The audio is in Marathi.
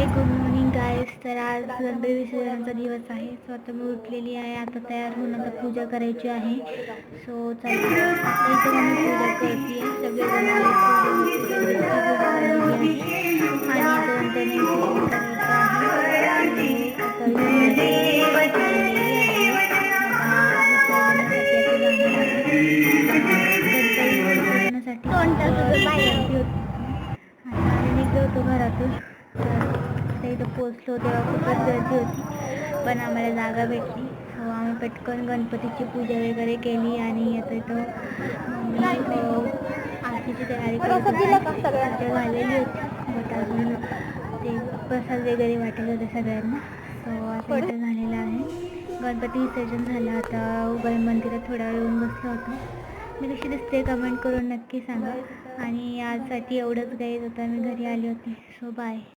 Good morning guys. तर आज गणपती विसर्जनाचा दिवस आहे. सो आता मी उठलेली आहे. आता तयार होऊन आता पूजा करायची आहे. सो चला आता इथं मी पूजा करते आहे. सगळेजण आले पूजा झालेली आहे आणि आता नंतर विसर्जन करायचं आहे. आता निघलो होतो घरातून. तर इथं पोचलो तेव्हा खूपच गर्दी होती, पण आम्हाला जागा भेटली. सो आम्ही पटकन गणपतीची पूजा वगैरे केली आणि आता इथं आरतीची तयारी झालेली होती. बट अजून ते प्रसाद वगैरे वाटत होते सगळ्यांना. सो आता इथं झालेलं आहे. गणपती विसर्जन झालं. आता उभय मंदिरात थोडा वेळ येऊन बसलो होतो. मी कशी दिसते कमेंट करून नक्की सांगा. आणि आजसाठी एवढंच गाईज. होता मी घरी आले होते. So bye.